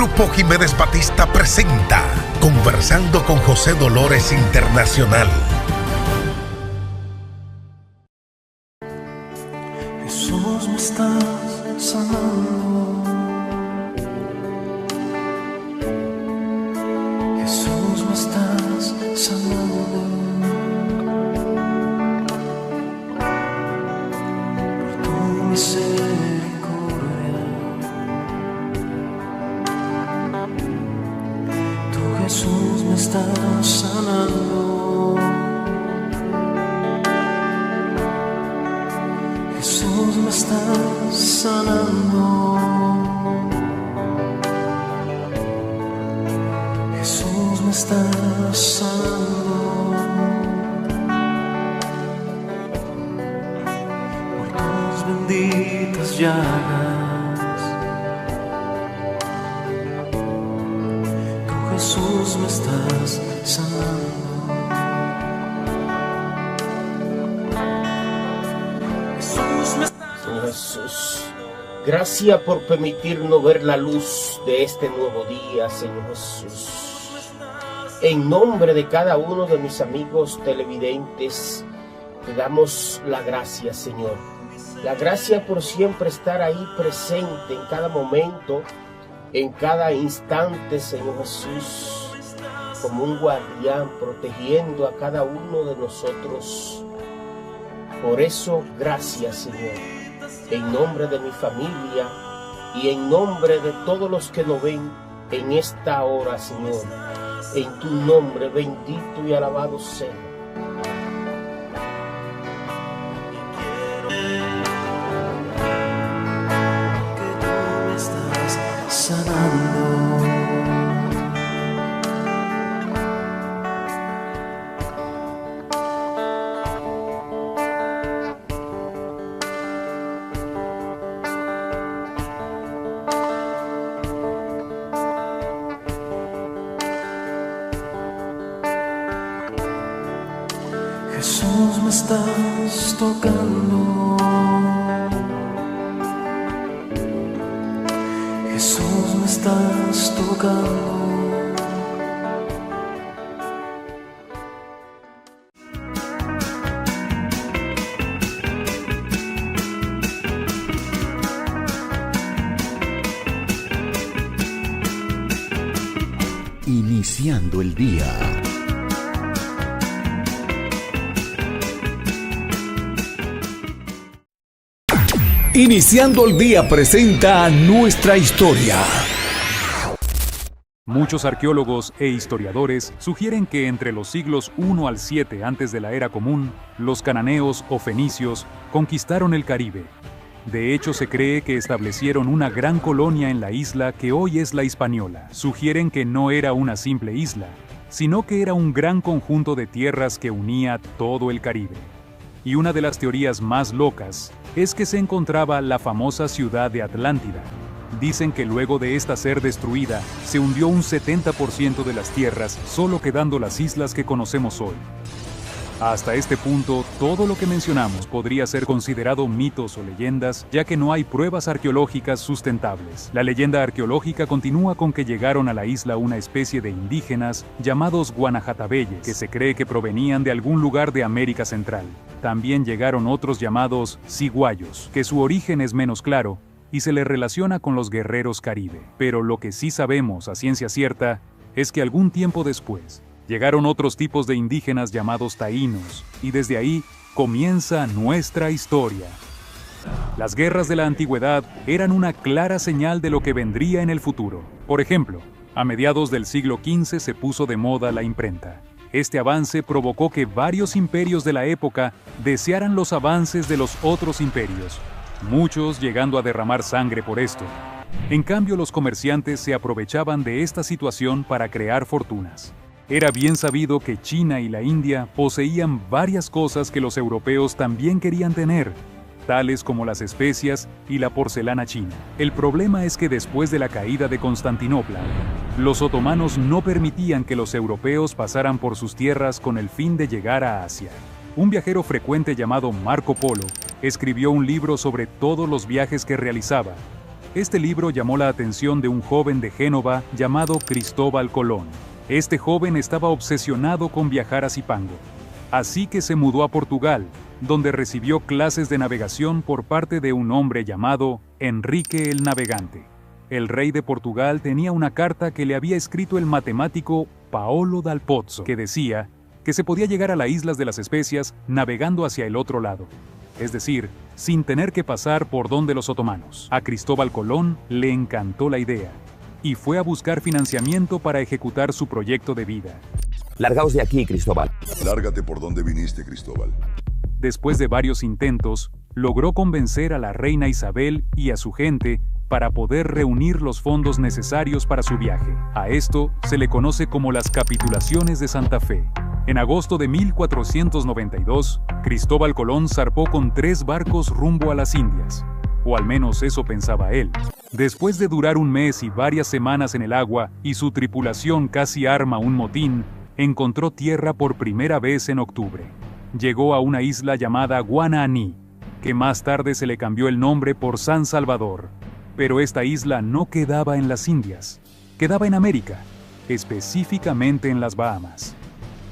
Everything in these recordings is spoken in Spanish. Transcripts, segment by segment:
Grupo Jiménez Batista presenta Conversando con José Dolores Internacional. Jesús, me estás sanando. Jesús, me estás sanando. Por tu misericordia. Tú, Jesús, me estás sanando. Jesús, me estás sanando. Jesús, me estás sanando. Por tus benditas llagas. Tú, Jesús, me estás sanando. Señor Jesús, gracias por permitirnos ver la luz de este nuevo día, Señor Jesús. En nombre de cada uno de mis amigos televidentes, te damos la gracia, Señor. La gracia por siempre estar ahí presente en cada momento, en cada instante, Señor Jesús, como un guardián protegiendo a cada uno de nosotros. Por eso, gracias, Señor, en nombre de mi familia y en nombre de todos los que nos ven en esta hora, Señor. En tu nombre bendito y alabado sea. Que tú me estás sanando. Jesús, me estás tocando. Jesús, me estás tocando. Iniciando el día. Iniciando el día presenta nuestra historia. Muchos arqueólogos e historiadores sugieren que entre los siglos I al 7 antes de la Era Común, los cananeos o fenicios conquistaron el Caribe. De hecho, se cree que establecieron una gran colonia en la isla que hoy es la Hispaniola. Sugieren que no era una simple isla, sino que era un gran conjunto de tierras que unía todo el Caribe. Y una de las teorías más locas es que se encontraba la famosa ciudad de Atlántida. Dicen que luego de esta ser destruida, se hundió un 70% de las tierras, solo quedando las islas que conocemos hoy. Hasta este punto, todo lo que mencionamos podría ser considerado mitos o leyendas, ya que no hay pruebas arqueológicas sustentables. La leyenda arqueológica continúa con que llegaron a la isla una especie de indígenas llamados guanajatabeyes, que se cree que provenían de algún lugar de América Central. También llegaron otros llamados ciguayos, que su origen es menos claro y se le relaciona con los guerreros caribe. Pero lo que sí sabemos a ciencia cierta es que algún tiempo después llegaron otros tipos de indígenas llamados taínos, y desde ahí comienza nuestra historia. Las guerras de la antigüedad eran una clara señal de lo que vendría en el futuro. Por ejemplo, a mediados del siglo XV se puso de moda la imprenta. Este avance provocó que varios imperios de la época desearan los avances de los otros imperios, muchos llegando a derramar sangre por esto. En cambio, los comerciantes se aprovechaban de esta situación para crear fortunas. Era bien sabido que China y la India poseían varias cosas que los europeos también querían tener, tales como las especias y la porcelana china. El problema es que después de la caída de Constantinopla, los otomanos no permitían que los europeos pasaran por sus tierras con el fin de llegar a Asia. Un viajero frecuente llamado Marco Polo escribió un libro sobre todos los viajes que realizaba, Este libro llamó la atención de un joven de Génova llamado Cristóbal Colón. Este joven estaba obsesionado con viajar a Zipango, así que se mudó a Portugal, donde recibió clases de navegación por parte de un hombre llamado Enrique el Navegante. El rey de Portugal tenía una carta que le había escrito el matemático Paolo dal Pozzo, que decía que se podía llegar a las Islas de las Especias navegando hacia el otro lado, es decir, sin tener que pasar por donde los otomanos. A Cristóbal Colón le encantó la idea y fue a buscar financiamiento para ejecutar su proyecto de vida. Largaos de aquí, Cristóbal. Lárgate por donde viniste, Cristóbal. Después de varios intentos, logró convencer a la reina Isabel y a su gente para poder reunir los fondos necesarios para su viaje. A esto se le conoce como las capitulaciones de Santa Fe. En agosto de 1492, Cristóbal Colón zarpó con 3 barcos rumbo a las Indias, o al menos eso pensaba él. Después de durar un mes y varias semanas en el agua y su tripulación casi arma un motín, encontró tierra por primera vez en octubre. Llegó a una isla llamada Guananí, que más tarde se le cambió el nombre por San Salvador. Pero esta isla no quedaba en las Indias, quedaba en América, específicamente en las Bahamas.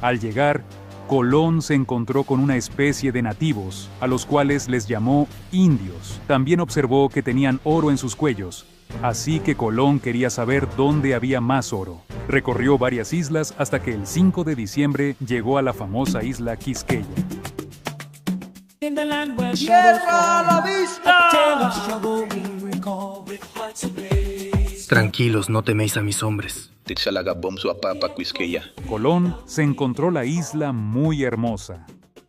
Al llegar, Colón se encontró con una especie de nativos, a los cuales les llamó indios. También observó que tenían oro en sus cuellos, así que Colón quería saber dónde había más oro. Recorrió varias islas hasta que el 5 de diciembre llegó a la famosa isla Quisqueya. ¡Tierra a la vista! Tranquilos, no teméis a mis hombres. Colón se encontró la isla muy hermosa.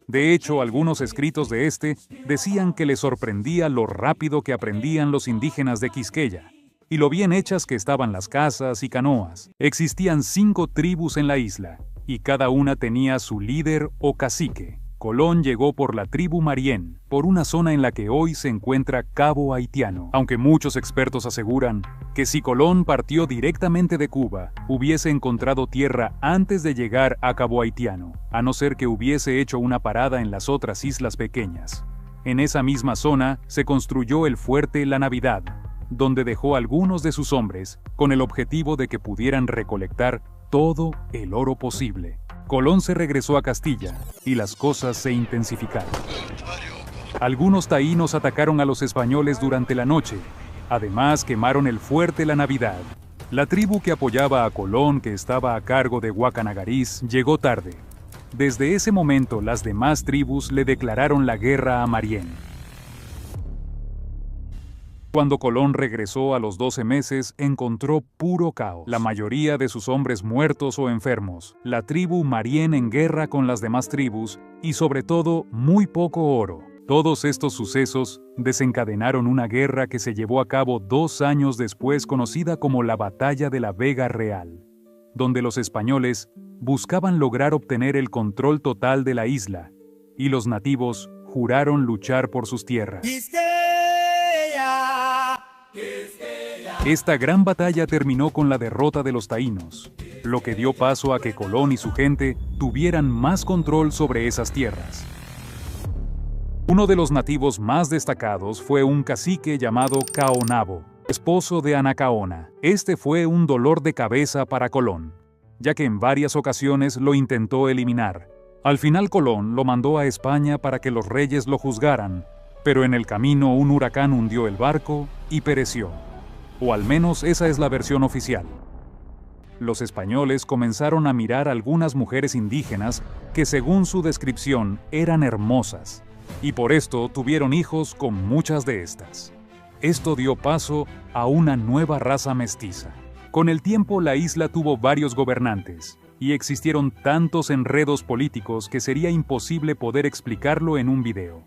De hecho, algunos escritos de este decían que le sorprendía lo rápido que aprendían los indígenas de Quisqueya y lo bien hechas que estaban las casas y canoas. Existían 5 tribus en la isla y cada una tenía su líder o cacique. Colón llegó por la tribu Marién, por una zona en la que hoy se encuentra Cabo Haitiano, aunque muchos expertos aseguran que si Colón partió directamente de Cuba, hubiese encontrado tierra antes de llegar a Cabo Haitiano, a no ser que hubiese hecho una parada en las otras islas pequeñas. En esa misma zona se construyó el fuerte La Navidad, donde dejó algunos de sus hombres con el objetivo de que pudieran recolectar todo el oro posible. Colón se regresó a Castilla y las cosas se intensificaron. Algunos taínos atacaron a los españoles durante la noche. Además, quemaron el fuerte La Navidad. La tribu que apoyaba a Colón, que estaba a cargo de Guacanagariz, llegó tarde. Desde ese momento, las demás tribus le declararon la guerra a Marién. Cuando Colón regresó a los 12 meses, encontró puro caos. La mayoría de sus hombres muertos o enfermos, la tribu Marién en guerra con las demás tribus y sobre todo muy poco oro. Todos estos sucesos desencadenaron una guerra que se llevó a cabo 2 años después, conocida como la Batalla de la Vega Real, donde los españoles buscaban lograr obtener el control total de la isla y los nativos juraron luchar por sus tierras. Esta gran batalla terminó con la derrota de los taínos, lo que dio paso a que Colón y su gente tuvieran más control sobre esas tierras. Uno de los nativos más destacados fue un cacique llamado Caonabo, esposo de Anacaona. Este fue un dolor de cabeza para Colón, ya que en varias ocasiones lo intentó eliminar. Al final Colón lo mandó a España para que los reyes lo juzgaran, pero en el camino un huracán hundió el barco y pereció. O al menos esa es la versión oficial. Los españoles comenzaron a mirar a algunas mujeres indígenas que, según su descripción, eran hermosas, y por esto tuvieron hijos con muchas de estas. Esto dio paso a una nueva raza mestiza. Con el tiempo la isla tuvo varios gobernantes, y existieron tantos enredos políticos que sería imposible poder explicarlo en un video.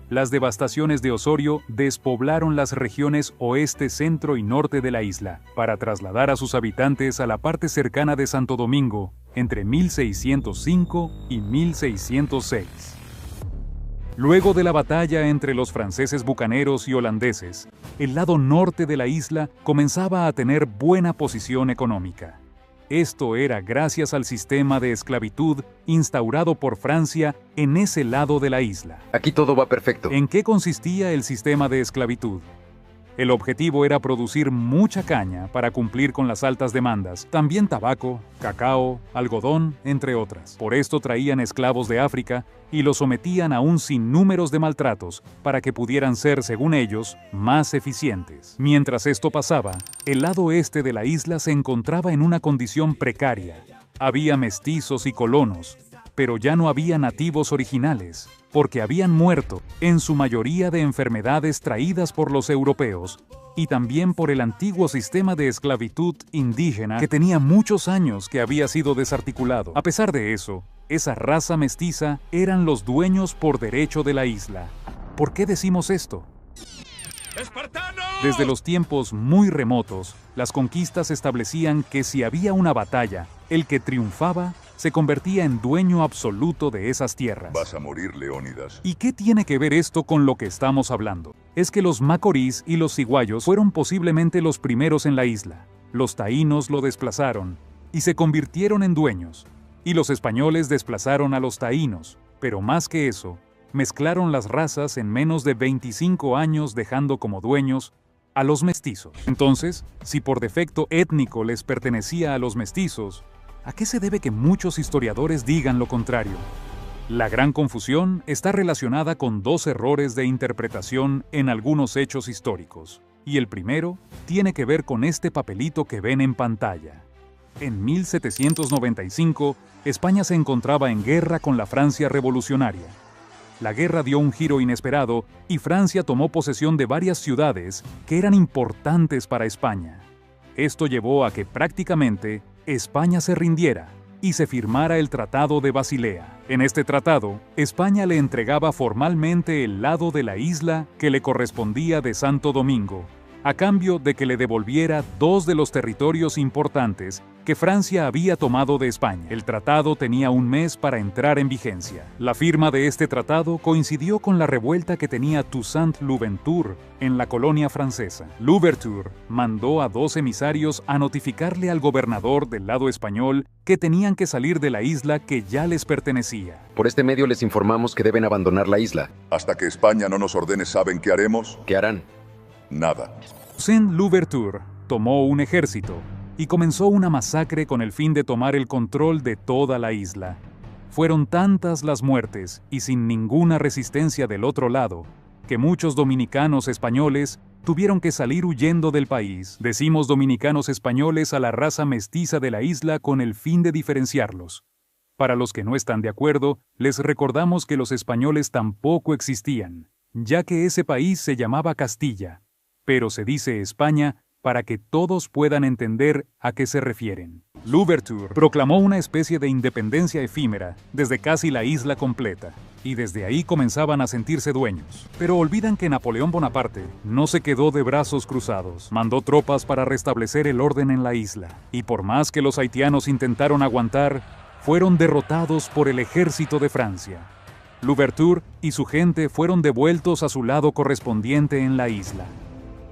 Las devastaciones de Osorio despoblaron las regiones oeste, centro y norte de la isla, para trasladar a sus habitantes a la parte cercana de Santo Domingo, entre 1605 y 1606. Luego de la batalla entre los franceses bucaneros y holandeses, el lado norte de la isla comenzaba a tener buena posición económica. Esto era gracias al sistema de esclavitud instaurado por Francia en ese lado de la isla. Aquí todo va perfecto. ¿En qué consistía el sistema de esclavitud? El objetivo era producir mucha caña para cumplir con las altas demandas, también tabaco, cacao, algodón, entre otras. Por esto traían esclavos de África y los sometían a un sinnúmero de maltratos para que pudieran ser, según ellos, más eficientes. Mientras esto pasaba, el lado este de la isla se encontraba en una condición precaria. Había mestizos y colonos, pero ya no había nativos originales, porque habían muerto, en su mayoría de enfermedades traídas por los europeos, y también por el antiguo sistema de esclavitud indígena que tenía muchos años que había sido desarticulado. A pesar de eso, esa raza mestiza eran los dueños por derecho de la isla. ¿Por qué decimos esto? Desde los tiempos muy remotos, las conquistas establecían que si había una batalla, el que triunfaba se convertía en dueño absoluto de esas tierras. Vas a morir, Leónidas. ¿Y qué tiene que ver esto con lo que estamos hablando? Es que los macorís y los ciguayos fueron posiblemente los primeros en la isla. Los taínos lo desplazaron y se convirtieron en dueños. Y los españoles desplazaron a los taínos, pero más que eso, mezclaron las razas en menos de 25 años dejando como dueños a los mestizos. Entonces, si por defecto étnico les pertenecía a los mestizos, ¿a qué se debe que muchos historiadores digan lo contrario? La gran confusión está relacionada con dos errores de interpretación en algunos hechos históricos, y el primero tiene que ver con este papelito que ven en pantalla. En 1795, España se encontraba en guerra con la Francia revolucionaria. La guerra dio un giro inesperado y Francia tomó posesión de varias ciudades que eran importantes para España. Esto llevó a que prácticamente España se rindiera y se firmara el Tratado de Basilea. En este tratado, España le entregaba formalmente el lado de la isla que le correspondía de Santo Domingo, a cambio de que le devolviera 2 de los territorios importantes que Francia había tomado de España. El tratado tenía un mes para entrar en vigencia. La firma de este tratado coincidió con la revuelta que tenía Toussaint Louverture en la colonia francesa. Louverture mandó a 2 emisarios a notificarle al gobernador del lado español que tenían que salir de la isla que ya les pertenecía. Por este medio les informamos que deben abandonar la isla. Hasta que España no nos ordene, ¿saben qué haremos? ¿Qué harán? Nada. Toussaint Louverture tomó un ejército y comenzó una masacre con el fin de tomar el control de toda la isla. Fueron tantas las muertes y sin ninguna resistencia del otro lado, que muchos dominicanos españoles tuvieron que salir huyendo del país. Decimos dominicanos españoles a la raza mestiza de la isla con el fin de diferenciarlos. Para los que no están de acuerdo, les recordamos que los españoles tampoco existían, ya que ese país se llamaba Castilla, pero se dice España para que todos puedan entender a qué se refieren. Louverture proclamó una especie de independencia efímera desde casi la isla completa, y desde ahí comenzaban a sentirse dueños. Pero olvidan que Napoleón Bonaparte no se quedó de brazos cruzados. Mandó tropas para restablecer el orden en la isla, y por más que los haitianos intentaron aguantar, fueron derrotados por el ejército de Francia. Louverture y su gente fueron devueltos a su lado correspondiente en la isla.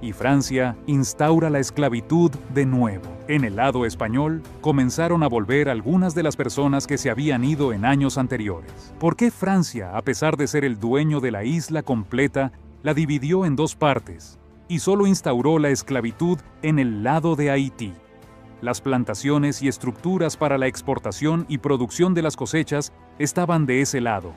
Y Francia instaura la esclavitud de nuevo. En el lado español, comenzaron a volver algunas de las personas que se habían ido en años anteriores. ¿Por qué Francia, a pesar de ser el dueño de la isla completa, la dividió en 2 partes y solo instauró la esclavitud en el lado de Haití? Las plantaciones y estructuras para la exportación y producción de las cosechas estaban de ese lado.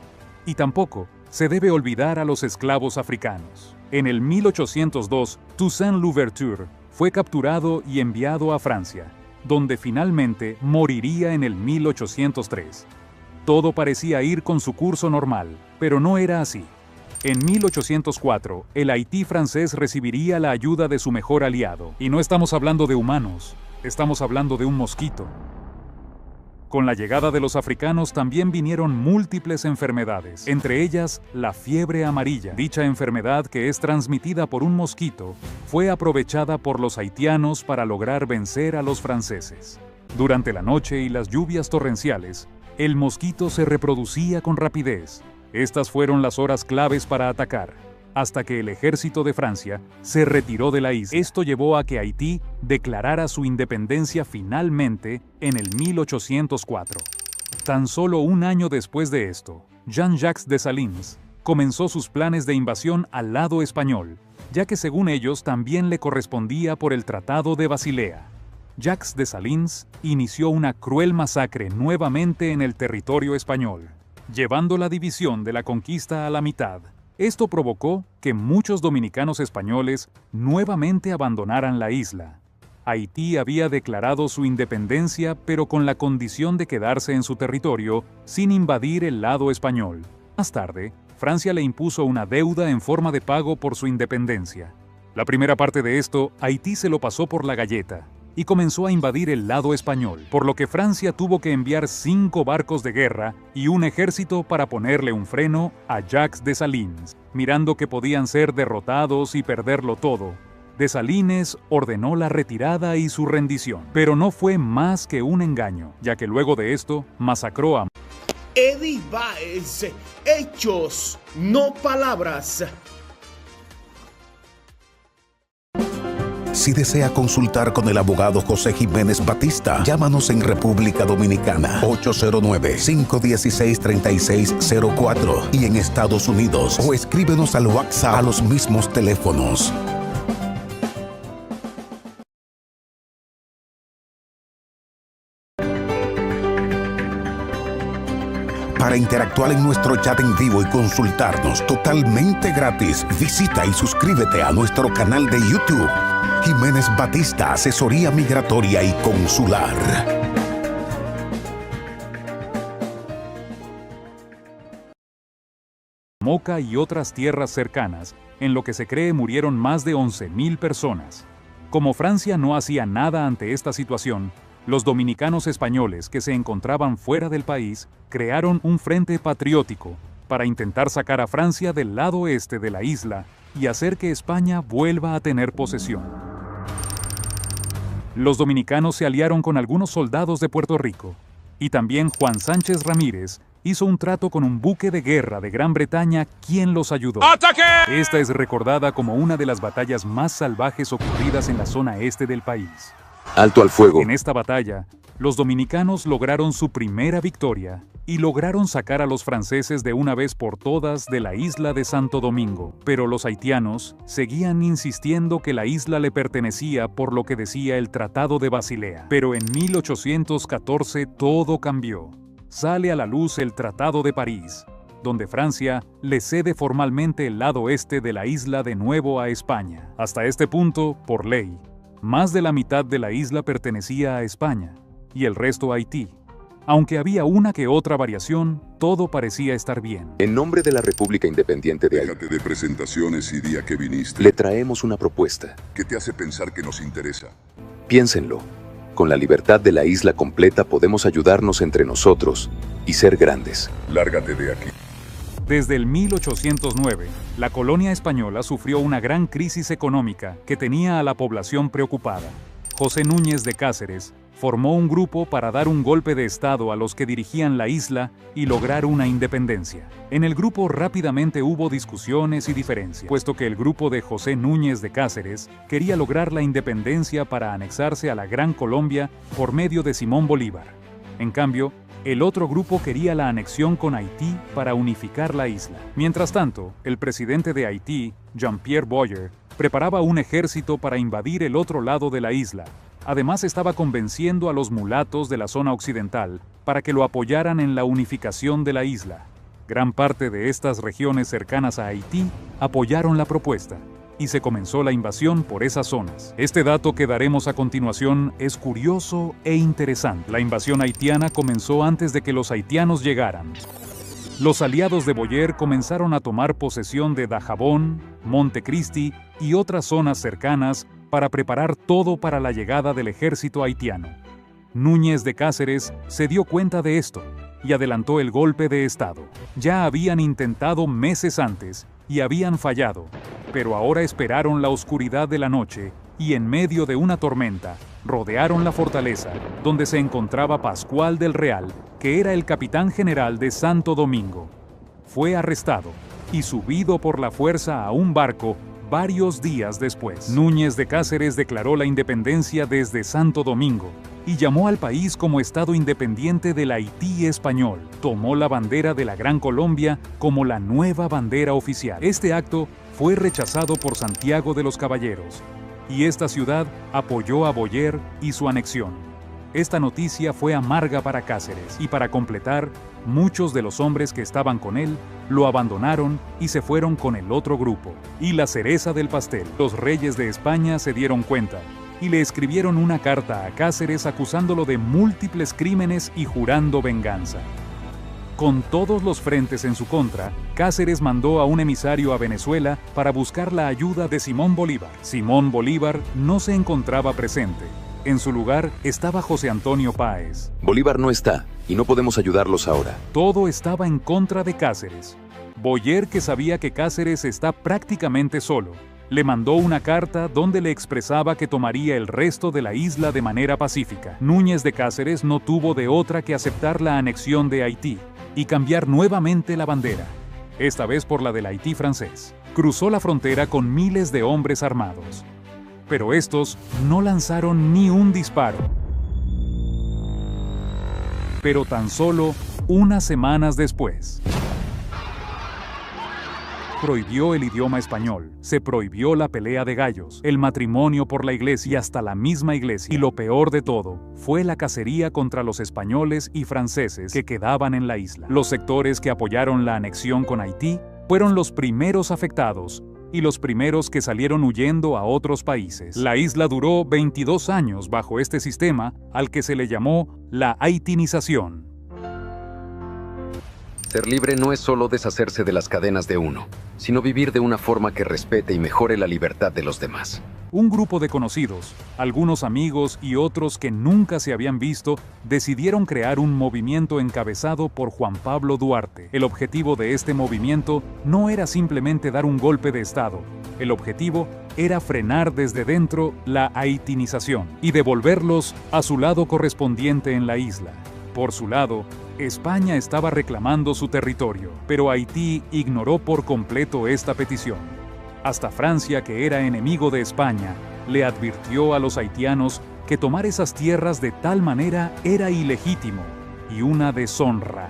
Y tampoco se debe olvidar a los esclavos africanos. En el 1802, Toussaint Louverture fue capturado y enviado a Francia, donde finalmente moriría en el 1803. Todo parecía ir con su curso normal, pero no era así. En 1804, el Haití francés recibiría la ayuda de su mejor aliado. Y no estamos hablando de humanos, estamos hablando de un mosquito. Con la llegada de los africanos también vinieron múltiples enfermedades, entre ellas la fiebre amarilla. Dicha enfermedad, que es transmitida por un mosquito, fue aprovechada por los haitianos para lograr vencer a los franceses. Durante la noche y las lluvias torrenciales, el mosquito se reproducía con rapidez. Estas fueron las horas claves para atacar, hasta que el ejército de Francia se retiró de la isla. Esto llevó a que Haití declarara su independencia finalmente en el 1804. Tan solo un año después de esto, Jean-Jacques Dessalines comenzó sus planes de invasión al lado español, ya que según ellos también le correspondía por el Tratado de Basilea. Jacques Dessalines inició una cruel masacre nuevamente en el territorio español, llevando la división de la conquista a la mitad. Esto provocó que muchos dominicanos españoles nuevamente abandonaran la isla. Haití había declarado su independencia, pero con la condición de quedarse en su territorio sin invadir el lado español. Más tarde, Francia le impuso una deuda en forma de pago por su independencia. La primera parte de esto, Haití se lo pasó por la galleta y comenzó a invadir el lado español, por lo que Francia tuvo que enviar 5 barcos de guerra y un ejército para ponerle un freno a Jacques Dessalines. Mirando que podían ser derrotados y perderlo todo, Dessalines ordenó la retirada y su rendición. Pero no fue más que un engaño, ya que luego de esto masacró a Eddie Baez, hechos, no palabras. Si desea consultar con el abogado José Jiménez Batista, llámanos en República Dominicana 809-516-3604 y en Estados Unidos o escríbenos al WhatsApp a los mismos teléfonos. Para interactuar en nuestro chat en vivo y consultarnos totalmente gratis, visita y suscríbete a nuestro canal de YouTube, Jiménez Batista, Asesoría Migratoria y Consular. Moca y otras tierras cercanas, en lo que se cree murieron más de 11.000 personas. Como Francia no hacía nada ante esta situación, los dominicanos españoles que se encontraban fuera del país crearon un frente patriótico para intentar sacar a Francia del lado este de la isla y hacer que España vuelva a tener posesión. Los dominicanos se aliaron con algunos soldados de Puerto Rico, y también Juan Sánchez Ramírez hizo un trato con un buque de guerra de Gran Bretaña, quien los ayudó. ¡Ataque! Esta es recordada como una de las batallas más salvajes ocurridas en la zona este del país. Alto al fuego. En esta batalla, los dominicanos lograron su primera victoria y lograron sacar a los franceses de una vez por todas de la isla de Santo Domingo. Pero los haitianos seguían insistiendo que la isla le pertenecía por lo que decía el Tratado de Basilea. Pero en 1814 todo cambió. Sale a la luz el Tratado de París, donde Francia le cede formalmente el lado este de la isla de nuevo a España. Hasta este punto, por ley, más de la mitad de la isla pertenecía a España y el resto a Haití. Aunque había una que otra variación, todo parecía estar bien. En nombre de la República Independiente de Haití, Déjate de presentaciones y día que viniste. le traemos una propuesta. ¿Qué te hace pensar que nos interesa? Piénsenlo. Con la libertad de la isla completa podemos ayudarnos entre nosotros y ser grandes. Lárgate de aquí. Desde el 1809, la colonia española sufrió una gran crisis económica que tenía a la población preocupada. José Núñez de Cáceres formó un grupo para dar un golpe de estado a los que dirigían la isla y lograr una independencia. En el grupo rápidamente hubo discusiones y diferencias, puesto que el grupo de José Núñez de Cáceres quería lograr la independencia para anexarse a la Gran Colombia por medio de Simón Bolívar. En cambio, el otro grupo quería la anexión con Haití para unificar la isla. Mientras tanto, el presidente de Haití, Jean-Pierre Boyer, preparaba un ejército para invadir el otro lado de la isla. Además, estaba convenciendo a los mulatos de la zona occidental para que lo apoyaran en la unificación de la isla. Gran parte de estas regiones cercanas a Haití apoyaron la propuesta, y se comenzó la invasión por esas zonas. Este dato que daremos a continuación es curioso e interesante. La invasión haitiana comenzó antes de que los haitianos llegaran. Los aliados de Boyer comenzaron a tomar posesión de Dajabón, Montecristi y otras zonas cercanas para preparar todo para la llegada del ejército haitiano. Núñez de Cáceres se dio cuenta de esto y adelantó el golpe de estado. Ya habían intentado meses antes y habían fallado, pero ahora esperaron la oscuridad de la noche y en medio de una tormenta rodearon la fortaleza, donde se encontraba Pascual del Real, que era el capitán general de Santo Domingo. Fue arrestado y subido por la fuerza a un barco varios días después. Núñez de Cáceres declaró la independencia desde Santo Domingo y llamó al país como Estado independiente del Haití español. Tomó la bandera de la Gran Colombia como la nueva bandera oficial. Este acto fue rechazado por Santiago de los Caballeros, y esta ciudad apoyó a Boyer y su anexión. Esta noticia fue amarga para Cáceres, y para completar, muchos de los hombres que estaban con él lo abandonaron y se fueron con el otro grupo. Y la cereza del pastel, los reyes de España se dieron cuenta y le escribieron una carta a Cáceres acusándolo de múltiples crímenes y jurando venganza. Con todos los frentes en su contra, Cáceres mandó a un emisario a Venezuela para buscar la ayuda de Simón Bolívar. Simón Bolívar no se encontraba presente. En su lugar estaba José Antonio Páez. Bolívar no está, y no podemos ayudarlos ahora. Todo estaba en contra de Cáceres. Boyer, que sabía que Cáceres está prácticamente solo, le mandó una carta donde le expresaba que tomaría el resto de la isla de manera pacífica. Núñez de Cáceres no tuvo de otra que aceptar la anexión de Haití y cambiar nuevamente la bandera, esta vez por la del Haití francés. Cruzó la frontera con miles de hombres armados, pero estos no lanzaron ni un disparo. Pero tan solo unas semanas después, prohibió el idioma español, se prohibió la pelea de gallos, el matrimonio por la iglesia y hasta la misma iglesia. Y lo peor de todo fue la cacería contra los españoles y franceses que quedaban en la isla. Los sectores que apoyaron la anexión con Haití fueron los primeros afectados y los primeros que salieron huyendo a otros países. La isla duró 22 años bajo este sistema al que se le llamó la haitinización. Ser libre no es solo deshacerse de las cadenas de uno, sino vivir de una forma que respete y mejore la libertad de los demás. Un grupo de conocidos, algunos amigos y otros que nunca se habían visto, decidieron crear un movimiento encabezado por Juan Pablo Duarte. El objetivo de este movimiento no era simplemente dar un golpe de Estado. El objetivo era frenar desde dentro la haitinización y devolverlos a su lado correspondiente en la isla. Por su lado, España estaba reclamando su territorio, pero Haití ignoró por completo esta petición. Hasta Francia, que era enemigo de España, le advirtió a los haitianos que tomar esas tierras de tal manera era ilegítimo y una deshonra.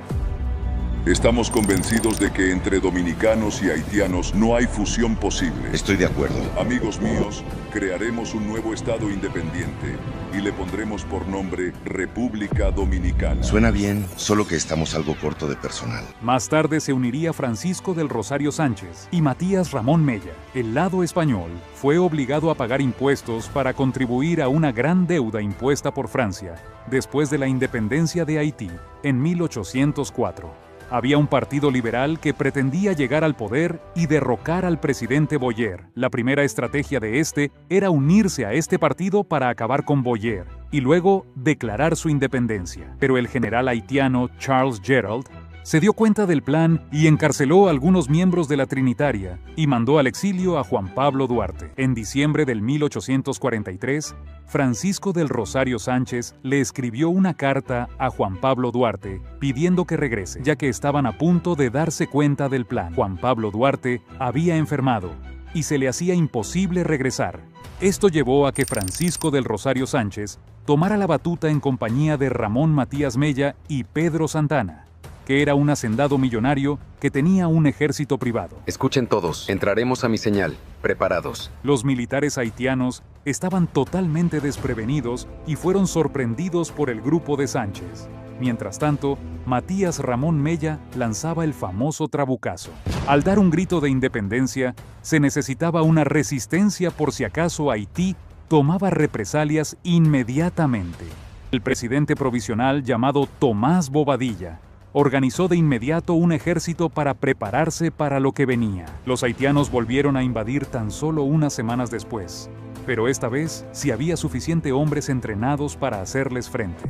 Estamos convencidos de que entre dominicanos y haitianos no hay fusión posible. Estoy de acuerdo. Amigos míos, crearemos un nuevo estado independiente y le pondremos por nombre República Dominicana. Suena bien, solo que estamos algo corto de personal. Más tarde se uniría Francisco del Rosario Sánchez y Matías Ramón Mella. El lado español fue obligado a pagar impuestos para contribuir a una gran deuda impuesta por Francia después de la independencia de Haití en 1804. Había un partido liberal que pretendía llegar al poder y derrocar al presidente Boyer. La primera estrategia de este era unirse a este partido para acabar con Boyer y luego declarar su independencia. Pero el general haitiano Charles Gerald se dio cuenta del plan y encarceló a algunos miembros de la Trinitaria y mandó al exilio a Juan Pablo Duarte. En diciembre del 1843, Francisco del Rosario Sánchez le escribió una carta a Juan Pablo Duarte pidiendo que regrese, ya que estaban a punto de darse cuenta del plan. Juan Pablo Duarte había enfermado y se le hacía imposible regresar. Esto llevó a que Francisco del Rosario Sánchez tomara la batuta en compañía de Ramón Matías Mella y Pedro Santana, que era un hacendado millonario que tenía un ejército privado. Escuchen todos, entraremos a mi señal, preparados. Los militares haitianos estaban totalmente desprevenidos y fueron sorprendidos por el grupo de Sánchez. Mientras tanto, Matías Ramón Mella lanzaba el famoso trabucazo. Al dar un grito de independencia, se necesitaba una resistencia por si acaso Haití tomaba represalias inmediatamente. El presidente provisional llamado Tomás Bobadilla organizó de inmediato un ejército para prepararse para lo que venía. Los haitianos volvieron a invadir tan solo unas semanas después, pero esta vez sí había suficientes hombres entrenados para hacerles frente.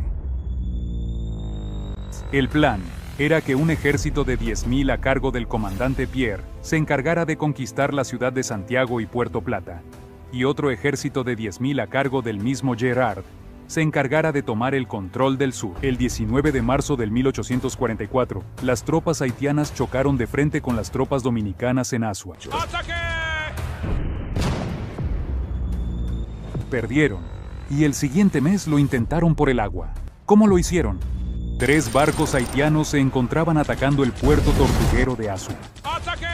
El plan era que un ejército de 10.000 a cargo del comandante Pierre se encargara de conquistar la ciudad de Santiago y Puerto Plata, y otro ejército de 10.000 a cargo del mismo Gerard se encargara de tomar el control del sur. El 19 de marzo del 1844, las tropas haitianas chocaron de frente con las tropas dominicanas en Asua. ¡Ataque! Perdieron, y el siguiente mes lo intentaron por el agua. ¿Cómo lo hicieron? 3 barcos haitianos se encontraban atacando el puerto tortuguero de Azua. ¡Ataque!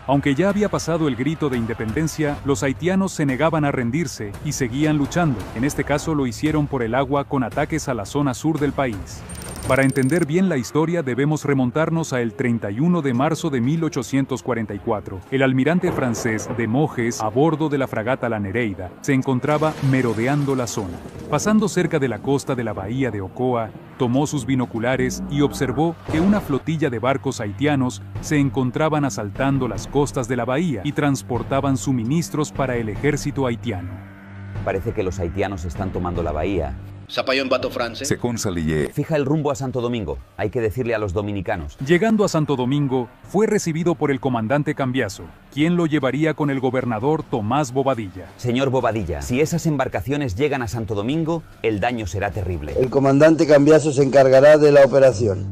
Aunque ya había pasado el grito de independencia, los haitianos se negaban a rendirse y seguían luchando. En este caso lo hicieron por el agua con ataques a la zona sur del país. Para entender bien la historia debemos remontarnos al 31 de marzo de 1844. El almirante francés de Mojes, a bordo de la fragata La Nereida, se encontraba merodeando la zona. Pasando cerca de la costa de la bahía de Ocoa, tomó sus binoculares y observó que una flotilla de barcos haitianos se encontraban asaltando las costas de la bahía y transportaban suministros para el ejército haitiano. Parece que los haitianos están tomando la bahía. Se consalié. Fija el rumbo a Santo Domingo. Hay que decirle a los dominicanos. Llegando a Santo Domingo, fue recibido por el comandante Cambiaso, quien lo llevaría con el gobernador Tomás Bobadilla. Señor Bobadilla, si esas embarcaciones llegan a Santo Domingo, el daño será terrible. El comandante Cambiaso se encargará de la operación.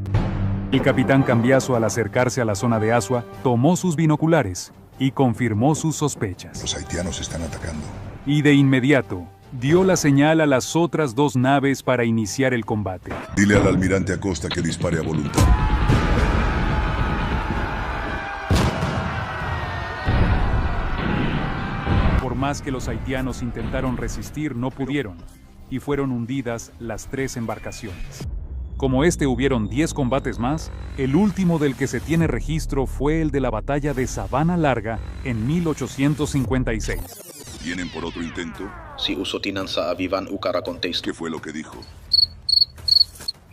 El capitán Cambiaso, al acercarse a la zona de Azua, tomó sus binoculares y confirmó sus sospechas. Los haitianos están atacando. Y de inmediato, dio la señal a las otras 2 naves para iniciar el combate. Dile al almirante Acosta que dispare a voluntad. Por más que los haitianos intentaron resistir, no pudieron, y fueron hundidas las 3 embarcaciones. Como hubieron 10 combates más, el último del que se tiene registro fue el de la batalla de Sabana Larga en 1856. ¿Vienen por otro intento? ¿Qué fue lo que dijo?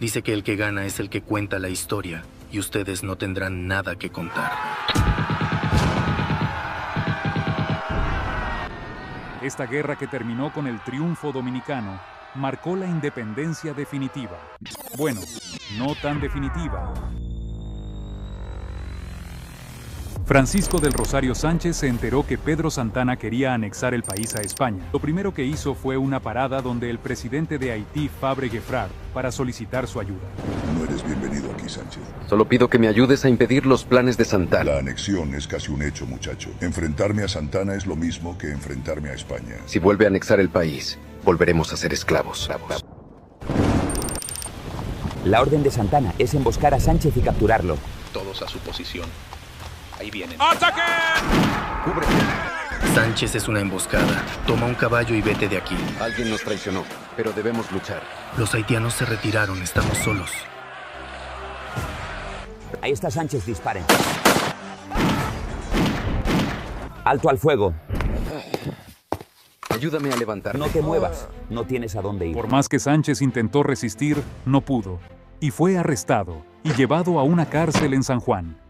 Dice que el que gana es el que cuenta la historia, y ustedes no tendrán nada que contar. Esta guerra, que terminó con el triunfo dominicano, marcó la independencia definitiva. Bueno, no tan definitiva. Francisco del Rosario Sánchez se enteró que Pedro Santana quería anexar el país a España. Lo primero que hizo fue una parada donde el presidente de Haití, Fabre Gefrard, para solicitar su ayuda. No eres bienvenido aquí, Sánchez. Solo pido que me ayudes a impedir los planes de Santana. La anexión es casi un hecho, muchacho. Enfrentarme a Santana es lo mismo que enfrentarme a España. Si vuelve a anexar el país, volveremos a ser esclavos. La orden de Santana es emboscar a Sánchez y capturarlo. Todos a su posición. Ahí vienen. ¡Ataque! ¡Cúbrete! Sánchez es una emboscada. Toma un caballo y vete de aquí. Alguien nos traicionó, pero debemos luchar. Los haitianos se retiraron, estamos solos. Ahí está Sánchez, disparen. Alto al fuego. Ayúdame a levantarme. No te muevas, no tienes a dónde ir. Por más que Sánchez intentó resistir, no pudo, y fue arrestado y llevado a una cárcel en San Juan.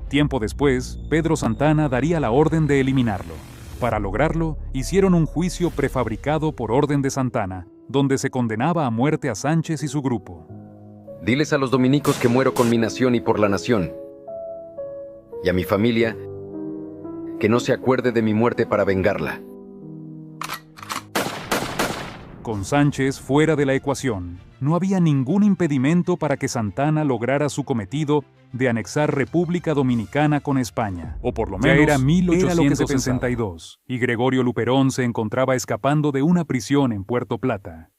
Tiempo después, Pedro Santana daría la orden de eliminarlo. Para lograrlo, hicieron un juicio prefabricado por orden de Santana, donde se condenaba a muerte a Sánchez y su grupo. Diles a los dominicos que muero con mi nación y por la nación. Y a mi familia, que no se acuerde de mi muerte para vengarla. Con Sánchez fuera de la ecuación, no había ningún impedimento para que Santana lograra su cometido de anexar República Dominicana con España, o por lo menos era 1862, y Gregorio Luperón se encontraba escapando de una prisión en Puerto Plata.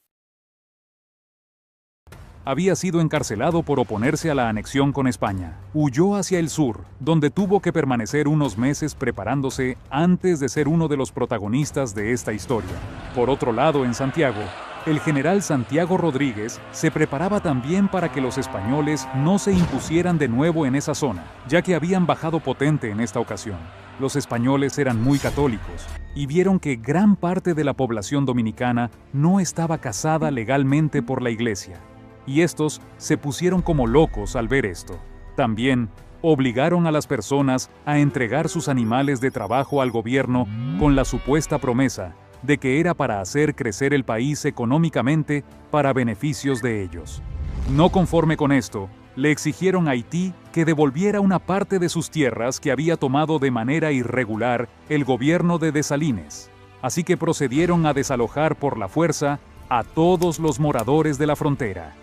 Había sido encarcelado por oponerse a la anexión con España. Huyó hacia el sur, donde tuvo que permanecer unos meses preparándose antes de ser uno de los protagonistas de esta historia. Por otro lado, en Santiago, el general Santiago Rodríguez se preparaba también para que los españoles no se impusieran de nuevo en esa zona, ya que habían bajado potente en esta ocasión. Los españoles eran muy católicos y vieron que gran parte de la población dominicana no estaba casada legalmente por la iglesia. Y estos se pusieron como locos al ver esto. También obligaron a las personas a entregar sus animales de trabajo al gobierno con la supuesta promesa de que era para hacer crecer el país económicamente para beneficios de ellos. No conforme con esto, le exigieron a Haití que devolviera una parte de sus tierras que había tomado de manera irregular el gobierno de Dessalines. Así que procedieron a desalojar por la fuerza a todos los moradores de la frontera.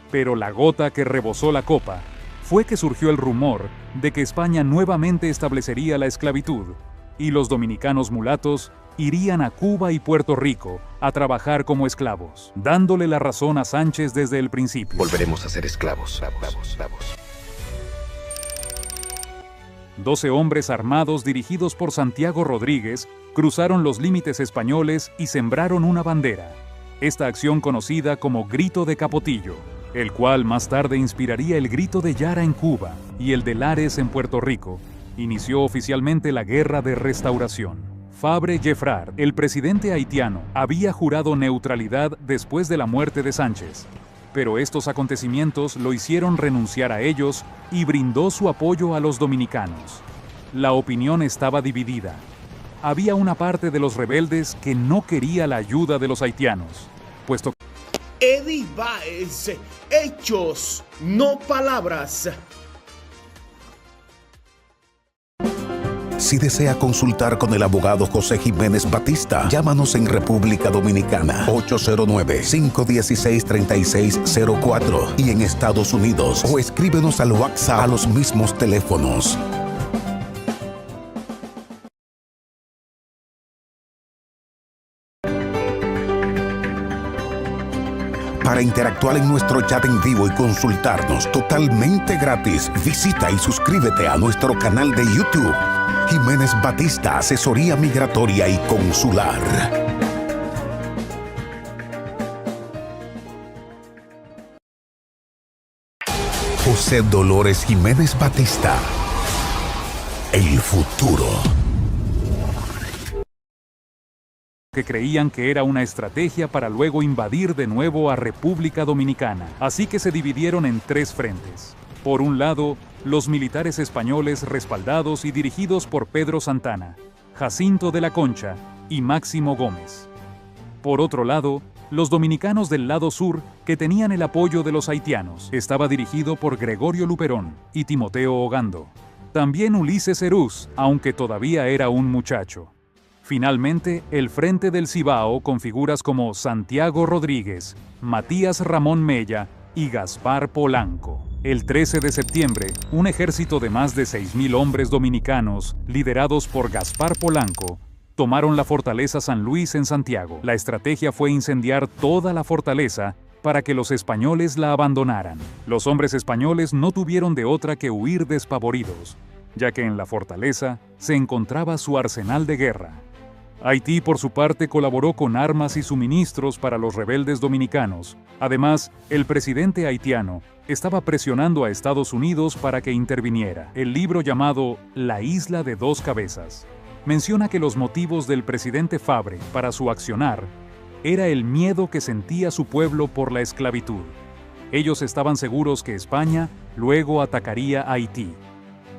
Pero la gota que rebosó la copa fue que surgió el rumor de que España nuevamente establecería la esclavitud, y los dominicanos mulatos irían a Cuba y Puerto Rico a trabajar como esclavos, dándole la razón a Sánchez desde el principio. Volveremos a ser esclavos. 12 hombres armados dirigidos por Santiago Rodríguez cruzaron los límites españoles y sembraron una bandera. Esta acción conocida como Grito de Capotillo, el cual más tarde inspiraría el Grito de Yara en Cuba y el de Lares en Puerto Rico, inició oficialmente la Guerra de Restauración. Fabre Gefrard, el presidente haitiano, había jurado neutralidad después de la muerte de Sánchez, pero estos acontecimientos lo hicieron renunciar a ellos y brindó su apoyo a los dominicanos. La opinión estaba dividida. Había una parte de los rebeldes que no quería la ayuda de los haitianos, puesto que Eddie Baez, hechos, no palabras. Si desea consultar con el abogado José Jiménez Batista, llámanos en República Dominicana 809-516-3604 y en Estados Unidos o escríbenos al WhatsApp a los mismos teléfonos. Para interactuar en nuestro chat en vivo y consultarnos totalmente gratis, visita y suscríbete a nuestro canal de YouTube. Jiménez Batista, Asesoría Migratoria y Consular. José Dolores Jiménez Batista. El futuro. que creían que era una estrategia para luego invadir de nuevo a República Dominicana. Así que se dividieron en 3 frentes. Por un lado, los militares españoles respaldados y dirigidos por Pedro Santana, Jacinto de la Concha y Máximo Gómez. Por otro lado, los dominicanos del lado sur, que tenían el apoyo de los haitianos, estaba dirigido por Gregorio Luperón y Timoteo Ogando. También Ulises Herús, aunque todavía era un muchacho. Finalmente, el Frente del Cibao con figuras como Santiago Rodríguez, Matías Ramón Mella y Gaspar Polanco. El 13 de septiembre, un ejército de más de 6.000 hombres dominicanos, liderados por Gaspar Polanco, tomaron la fortaleza San Luis en Santiago. La estrategia fue incendiar toda la fortaleza para que los españoles la abandonaran. Los hombres españoles no tuvieron de otra que huir despavoridos, ya que en la fortaleza se encontraba su arsenal de guerra. Haití, por su parte, colaboró con armas y suministros para los rebeldes dominicanos. Además, el presidente haitiano estaba presionando a Estados Unidos para que interviniera. El libro llamado La Isla de Dos Cabezas menciona que los motivos del presidente Fabre para su accionar era el miedo que sentía su pueblo por la esclavitud. Ellos estaban seguros que España luego atacaría a Haití.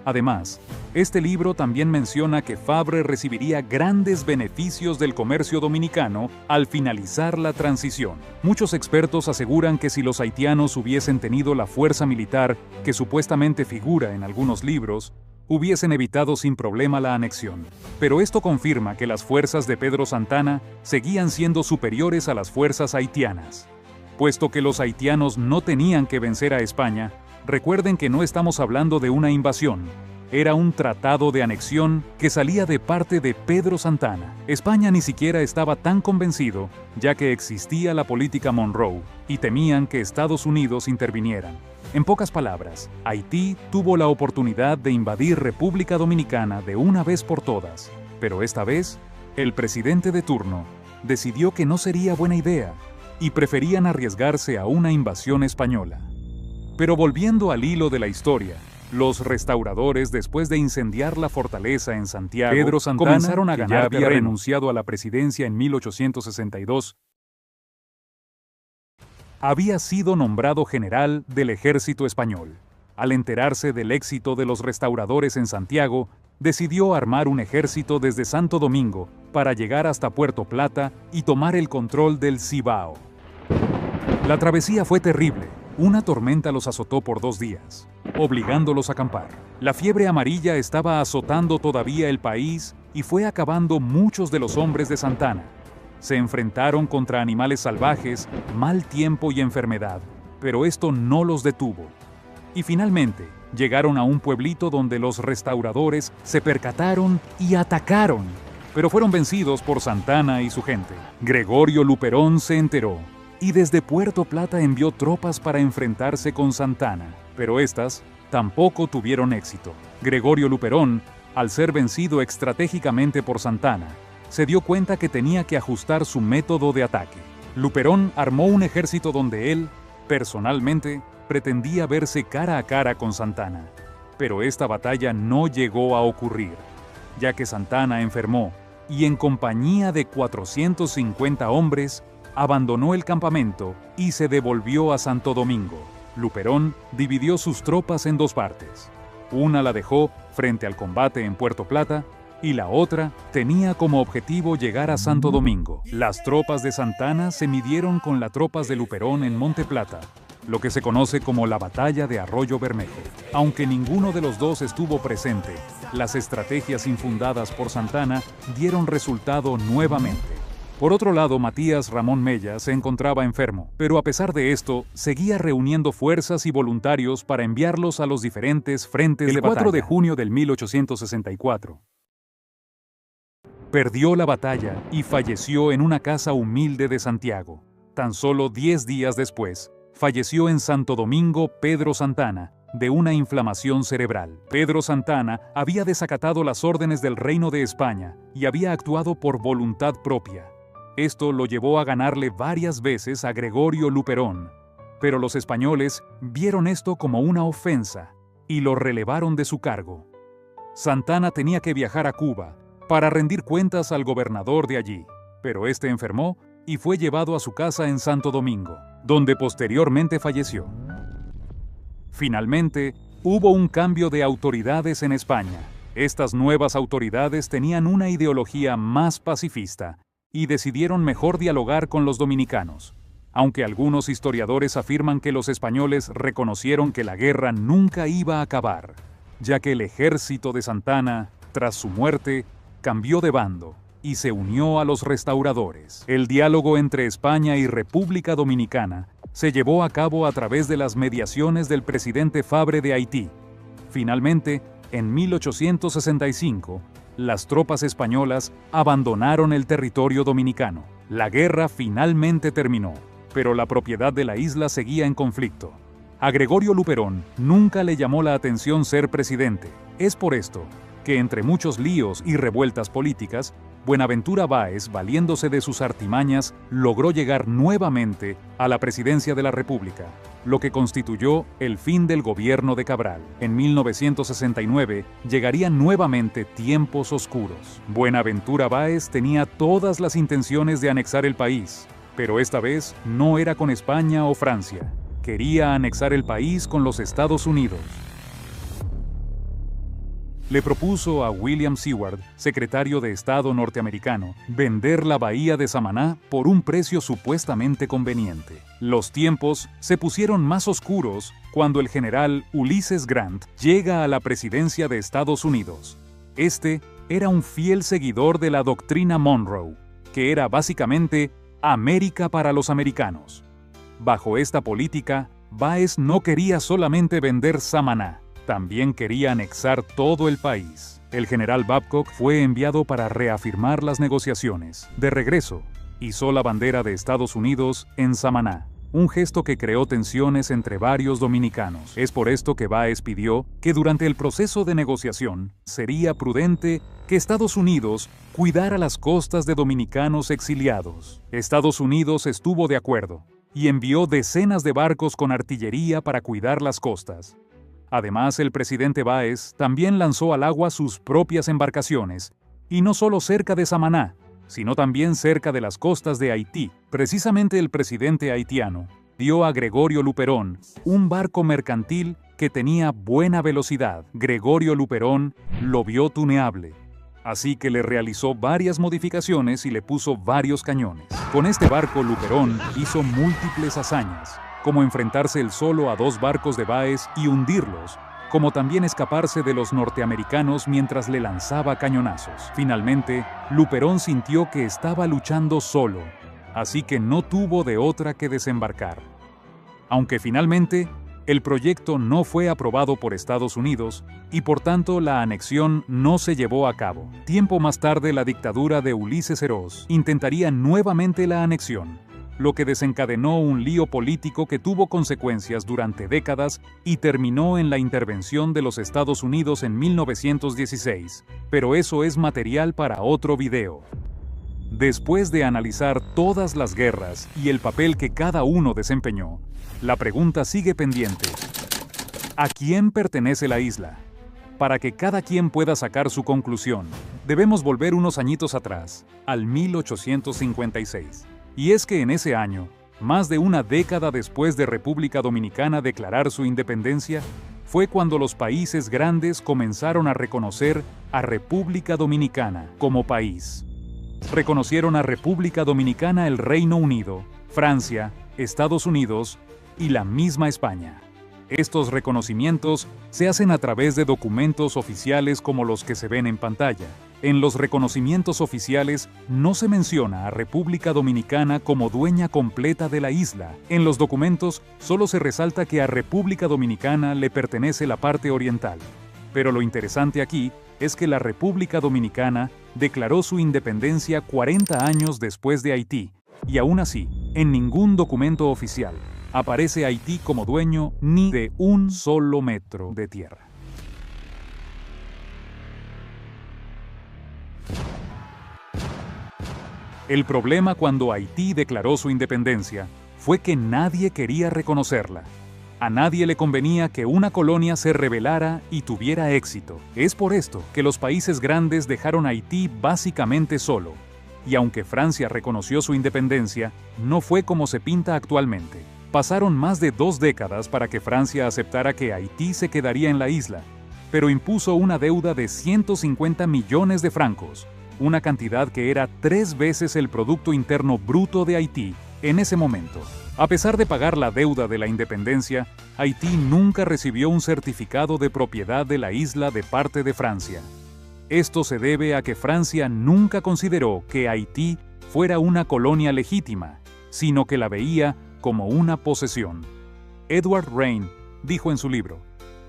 Además, este libro también menciona que Fabre recibiría grandes beneficios del comercio dominicano al finalizar la transición. Muchos expertos aseguran que si los haitianos hubiesen tenido la fuerza militar que supuestamente figura en algunos libros, hubiesen evitado sin problema la anexión. Pero esto confirma que las fuerzas de Pedro Santana seguían siendo superiores a las fuerzas haitianas. Puesto que los haitianos no tenían que vencer a España, recuerden que no estamos hablando de una invasión, era un tratado de anexión que salía de parte de Pedro Santana. España ni siquiera estaba tan convencido, ya que existía la política Monroe, y temían que Estados Unidos intervinieran. En pocas palabras, Haití tuvo la oportunidad de invadir República Dominicana de una vez por todas, pero esta vez, el presidente de turno decidió que no sería buena idea, y preferían arriesgarse a una invasión española. Pero volviendo al hilo de la historia, los restauradores, después de incendiar la fortaleza en Santiago, Pedro Santana, comenzaron a ganar terreno. Había renunciado a la presidencia en 1862, había sido nombrado general del ejército español. Al enterarse del éxito de los restauradores en Santiago, decidió armar un ejército desde Santo Domingo para llegar hasta Puerto Plata y tomar el control del Cibao. La travesía fue terrible. Una tormenta los azotó por 2 días, obligándolos a acampar. La fiebre amarilla estaba azotando todavía el país y fue acabando muchos de los hombres de Santana. Se enfrentaron contra animales salvajes, mal tiempo y enfermedad, pero esto no los detuvo. Y finalmente, llegaron a un pueblito donde los restauradores se percataron y atacaron. pero fueron vencidos por Santana y su gente. Gregorio Luperón se enteró y desde Puerto Plata envió tropas para enfrentarse con Santana, pero estas tampoco tuvieron éxito. Gregorio Luperón, al ser vencido estratégicamente por Santana, se dio cuenta que tenía que ajustar su método de ataque. Luperón armó un ejército donde él, personalmente, pretendía verse cara a cara con Santana. Pero esta batalla no llegó a ocurrir, ya que Santana enfermó y en compañía de 450 hombres, abandonó el campamento y se devolvió a Santo Domingo. Luperón dividió sus tropas en dos partes. Una la dejó frente al combate en Puerto Plata y la otra tenía como objetivo llegar a Santo Domingo. Las tropas de Santana se midieron con las tropas de Luperón en Monte Plata, lo que se conoce como la Batalla de Arroyo Bermejo. Aunque ninguno de los dos estuvo presente, las estrategias infundadas por Santana dieron resultado nuevamente. Por otro lado, Matías Ramón Mella se encontraba enfermo, pero a pesar de esto, seguía reuniendo fuerzas y voluntarios para enviarlos a los diferentes frentes de batalla. El 4 de junio del 1864, perdió la batalla y falleció en una casa humilde de Santiago. Tan solo 10 días después, falleció en Santo Domingo Pedro Santana, de una inflamación cerebral. Pedro Santana había desacatado las órdenes del Reino de España y había actuado por voluntad propia. Esto lo llevó a ganarle varias veces a Gregorio Luperón, pero los españoles vieron esto como una ofensa y lo relevaron de su cargo. Santana tenía que viajar a Cuba para rendir cuentas al gobernador de allí, pero este enfermó y fue llevado a su casa en Santo Domingo, donde posteriormente falleció. Finalmente, hubo un cambio de autoridades en España. Estas nuevas autoridades tenían una ideología más pacifista y decidieron mejor dialogar con los dominicanos, aunque algunos historiadores afirman que los españoles reconocieron que la guerra nunca iba a acabar, ya que el ejército de Santana, tras su muerte, cambió de bando y se unió a los restauradores. El diálogo entre España y República Dominicana se llevó a cabo a través de las mediaciones del presidente Fabre de Haití. Finalmente, en 1865, las tropas españolas abandonaron el territorio dominicano. La guerra finalmente terminó, pero la propiedad de la isla seguía en conflicto. A Gregorio Luperón nunca le llamó la atención ser presidente. Es por esto que entre muchos líos y revueltas políticas, Buenaventura Báez, valiéndose de sus artimañas, logró llegar nuevamente a la presidencia de la República, lo que constituyó el fin del gobierno de Cabral. En 1969 llegarían nuevamente tiempos oscuros. Buenaventura Báez tenía todas las intenciones de anexar el país, pero esta vez no era con España o Francia. Quería anexar el país con los Estados Unidos. Le propuso a William Seward, secretario de Estado norteamericano, vender la bahía de Samaná por un precio supuestamente conveniente. Los tiempos se pusieron más oscuros cuando el general Ulysses Grant llega a la presidencia de Estados Unidos. Este era un fiel seguidor de la doctrina Monroe, que era básicamente América para los americanos. Bajo esta política, Báez no quería solamente vender Samaná, también quería anexar todo el país. El general Babcock fue enviado para reafirmar las negociaciones. De regreso, izó la bandera de Estados Unidos en Samaná, un gesto que creó tensiones entre varios dominicanos. Es por esto que Báez pidió que durante el proceso de negociación sería prudente que Estados Unidos cuidara las costas de dominicanos exiliados. Estados Unidos estuvo de acuerdo y envió decenas de barcos con artillería para cuidar las costas. Además, el presidente Báez también lanzó al agua sus propias embarcaciones, y no solo cerca de Samaná, sino también cerca de las costas de Haití. Precisamente el presidente haitiano dio a Gregorio Luperón un barco mercantil que tenía buena velocidad. Gregorio Luperón lo vio tuneable, así que le realizó varias modificaciones y le puso varios cañones. Con este barco Luperón hizo múltiples hazañas, como enfrentarse él solo a 2 barcos de Báez y hundirlos, como también escaparse de los norteamericanos mientras le lanzaba cañonazos. Finalmente, Luperón sintió que estaba luchando solo, así que no tuvo de otra que desembarcar. Aunque finalmente, El proyecto no fue aprobado por Estados Unidos y por tanto la anexión no se llevó a cabo. Tiempo más tarde la dictadura de Ulises Eroz intentaría nuevamente la anexión, lo que desencadenó un lío político que tuvo consecuencias durante décadas y terminó en la intervención de los Estados Unidos en 1916. Pero eso es material para otro video. Después de analizar todas las guerras y el papel que cada uno desempeñó, la pregunta sigue pendiente. ¿A quién pertenece la isla? Para que cada quien pueda sacar su conclusión, debemos volver unos añitos atrás, al 1856. Y es que en ese año, más de una década después de República Dominicana declarar su independencia, fue cuando los países grandes comenzaron a reconocer a República Dominicana como país. Reconocieron a República Dominicana el Reino Unido, Francia, Estados Unidos y la misma España. Estos reconocimientos se hacen a través de documentos oficiales como los que se ven en pantalla. En los reconocimientos oficiales no se menciona a República Dominicana como dueña completa de la isla. En los documentos solo se resalta que a República Dominicana le pertenece la parte oriental. Pero lo interesante aquí es que la República Dominicana declaró su independencia 40 años después de Haití, y aún así, en ningún documento oficial aparece Haití como dueño ni de un solo metro de tierra. El problema cuando Haití declaró su independencia fue que nadie quería reconocerla. A nadie le convenía que una colonia se rebelara y tuviera éxito. Es por esto que los países grandes dejaron a Haití básicamente solo. Y aunque Francia reconoció su independencia, no fue como se pinta actualmente. Pasaron más de 2 décadas para que Francia aceptara que Haití se quedaría en la isla, pero impuso una deuda de 150 millones de francos, una cantidad que era 3 veces el Producto Interno Bruto de Haití en ese momento. A pesar de pagar la deuda de la independencia, Haití nunca recibió un certificado de propiedad de la isla de parte de Francia. Esto se debe a que Francia nunca consideró que Haití fuera una colonia legítima, sino que la veía como una posesión. Edward Rain dijo en su libro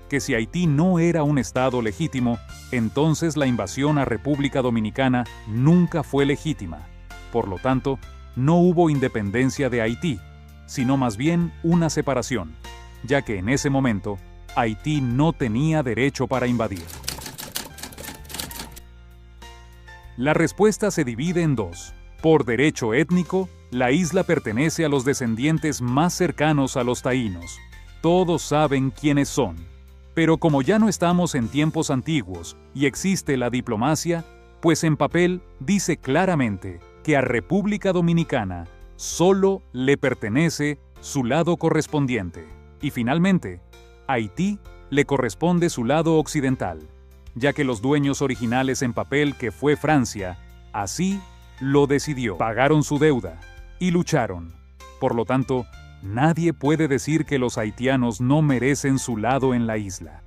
que si Haití no era un estado legítimo, entonces la invasión a República Dominicana nunca fue legítima. Por lo tanto, no hubo independencia de Haití, sino más bien una separación, ya que en ese momento Haití no tenía derecho para invadir. La respuesta se divide en 2. Por derecho étnico, la isla pertenece a los descendientes más cercanos a los taínos. Todos saben quiénes son. Pero como ya no estamos en tiempos antiguos y existe la diplomacia, pues en papel dice claramente que a República Dominicana solo le pertenece su lado correspondiente. Y finalmente, a Haití le corresponde su lado occidental, ya que los dueños originales en papel, que fue Francia, así lo decidió. Pagaron su deuda y lucharon. Por lo tanto, nadie puede decir que los haitianos no merecen su lado en la isla.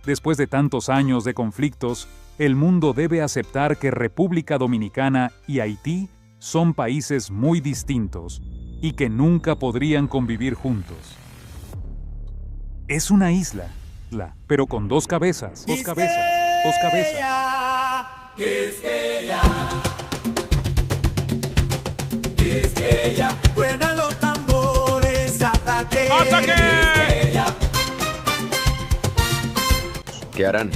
Después de tantos años de conflictos, el mundo debe aceptar que República Dominicana y Haití son países muy distintos y que nunca podrían convivir juntos. Es una isla, pero con 2 cabezas. 2 cabezas. 2 cabezas. Quisqueya, suenan los tambores, ataque. ¿Qué harán?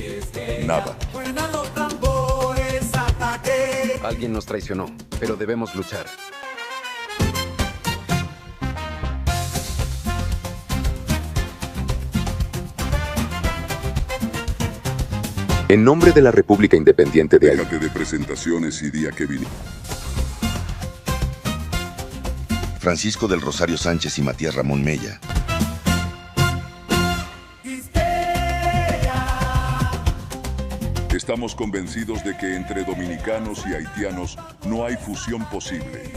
Nada. Suenan los tambores, ataque. Alguien nos traicionó, pero debemos luchar. En nombre de la República Independiente de Haití. Déjate de presentaciones y día que vine. Francisco del Rosario Sánchez y Matías Ramón Mella. Estamos convencidos de que entre dominicanos y haitianos no hay fusión posible.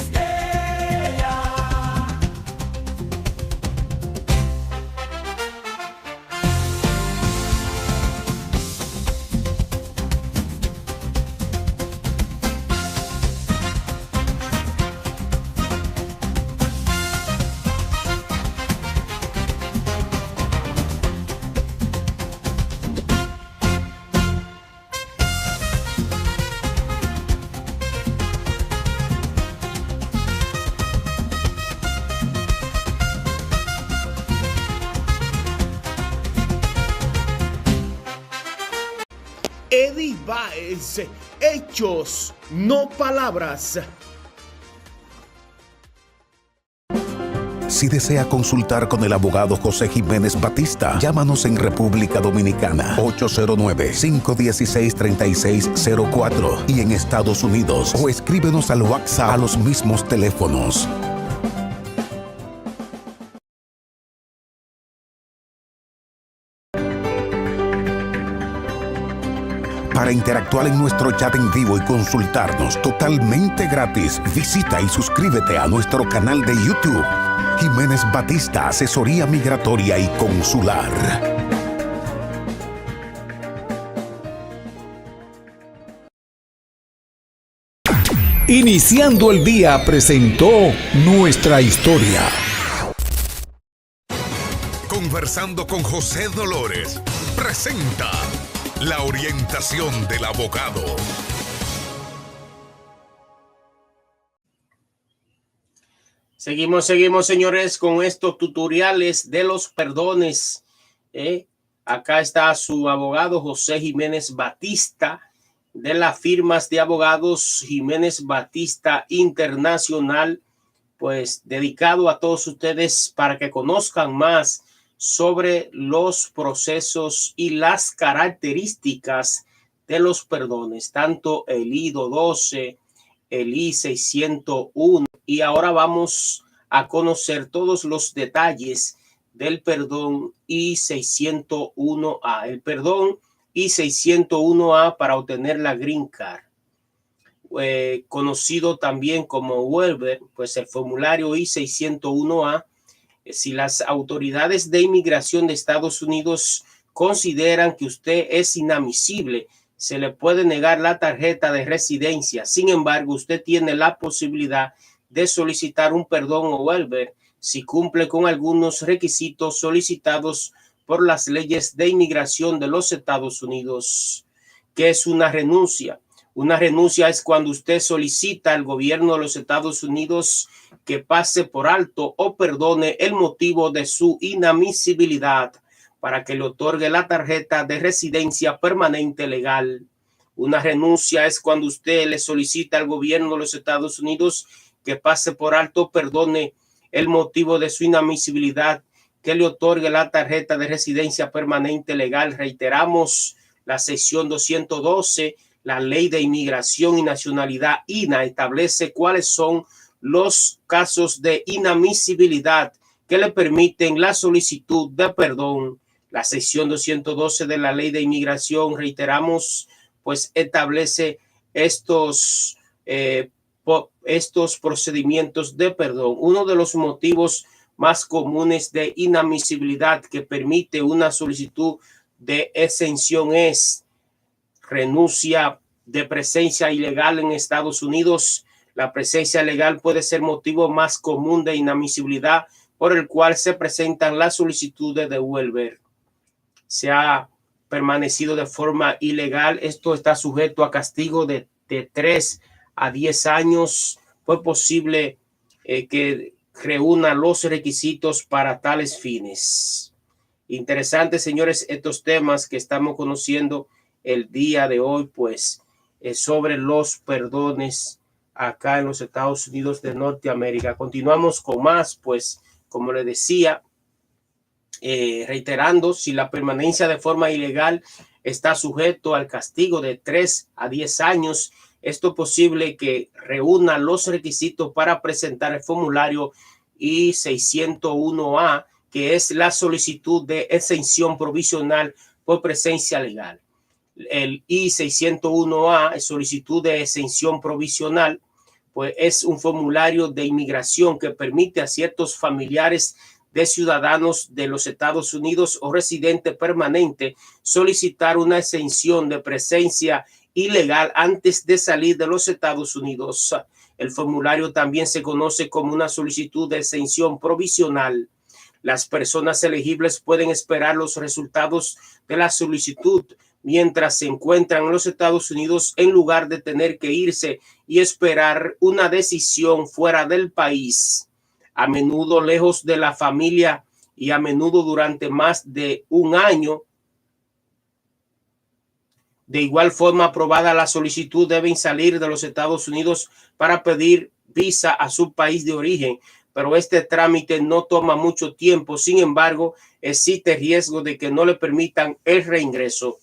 Báez. Hechos, no palabras. Si desea consultar con el abogado José Jiménez Batista, llámanos en República Dominicana 809-516-3604 y en Estados Unidos, o escríbenos al WhatsApp a los mismos teléfonos. Para interactuar en nuestro chat en vivo y consultarnos totalmente gratis, visita y suscríbete a nuestro canal de YouTube, Jiménez Batista, Asesoría Migratoria y Consular. Iniciando el día presentó Nuestra Historia. Conversando con José Dolores, presenta la orientación del abogado. Seguimos, señores, con estos tutoriales de los perdones. Acá está su abogado José Jiménez Batista, de las firmas de abogados Jiménez Batista Internacional, pues dedicado a todos ustedes para que conozcan más sobre los procesos y las características de los perdones, tanto el I-12, el I-601, y ahora vamos a conocer todos los detalles del perdón I-601A. El perdón I-601A para obtener la Green Card, conocido también como Welber, pues el formulario I-601A. Si las autoridades de inmigración de Estados Unidos consideran que usted es inadmisible, se le puede negar la tarjeta de residencia. Sin embargo, usted tiene la posibilidad de solicitar un perdón o Welber si cumple con algunos requisitos solicitados por las leyes de inmigración de los Estados Unidos. ¿Qué es una renuncia? Una renuncia es cuando usted solicita al gobierno de los Estados Unidos que pase por alto o perdone el motivo de su inadmisibilidad para que le otorgue la tarjeta de residencia permanente legal. Una renuncia es cuando usted le solicita al gobierno de los Estados Unidos que pase por alto o perdone el motivo de su inadmisibilidad, que le otorgue la tarjeta de residencia permanente legal. Reiteramos, la sección 212, la Ley de Inmigración y Nacionalidad, INA, establece cuáles son los casos de inadmisibilidad que le permiten la solicitud de perdón. La sección 212 de la Ley de Inmigración, reiteramos, pues establece estos procedimientos de perdón. Uno de los motivos más comunes de inadmisibilidad que permite una solicitud de exención es renuncia de presencia ilegal en Estados Unidos. La presencia legal puede ser motivo más común de inadmisibilidad por el cual se presentan las solicitudes de Welber. Se ha permanecido de forma ilegal. Esto está sujeto a castigo de 3 a 10 años. Fue posible que reúna los requisitos para tales fines. Interesantes, señores, estos temas que estamos conociendo el día de hoy, pues sobre los perdones acá en los Estados Unidos de Norteamérica. Continuamos con más, pues como les decía, reiterando, si la permanencia de forma ilegal está sujeto al castigo de 3 a 10 años, esto es posible que reúna los requisitos para presentar el formulario I-601A, que es la solicitud de exención provisional por presencia legal. El I-601A, solicitud de exención provisional, pues es un formulario de inmigración que permite a ciertos familiares de ciudadanos de los Estados Unidos o residente permanente solicitar una exención de presencia ilegal antes de salir de los Estados Unidos. El formulario también se conoce como una solicitud de exención provisional. Las personas elegibles pueden esperar los resultados de la solicitud mientras se encuentran en los Estados Unidos en lugar de tener que irse y esperar una decisión fuera del país, a menudo lejos de la familia y a menudo durante más de un año. De igual forma, aprobada la solicitud, deben salir de los Estados Unidos para pedir visa a su país de origen, pero este trámite no toma mucho tiempo. Sin embargo, existe riesgo de que no le permitan el reingreso.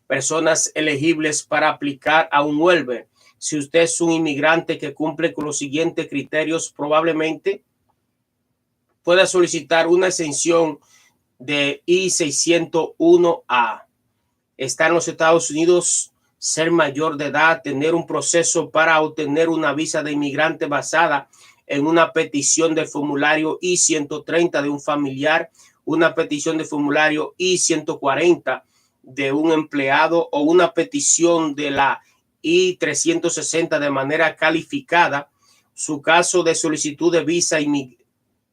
Personas elegibles para aplicar a un waiver. Si usted es un inmigrante que cumple con los siguientes criterios, probablemente pueda solicitar una exención de I-601A. Estar en los Estados Unidos, ser mayor de edad, tener un proceso para obtener una visa de inmigrante basada en una petición del formulario I-130 de un familiar, una petición de formulario I-140 de un empleado o una petición de la I-360 de manera calificada. Su caso de solicitud de visa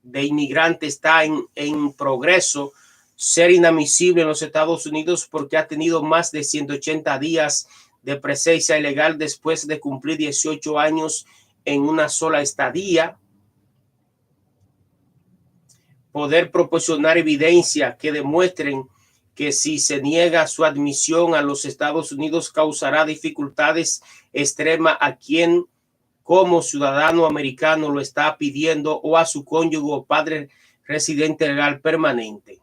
de inmigrante está en progreso. Ser inadmisible en los Estados Unidos porque ha tenido más de 180 días de presencia ilegal después de cumplir 18 años en una sola estadía. Poder proporcionar evidencia que demuestren que si se niega su admisión a los Estados Unidos causará dificultades extremas a quien como ciudadano americano lo está pidiendo o a su cónyuge o padre residente legal permanente.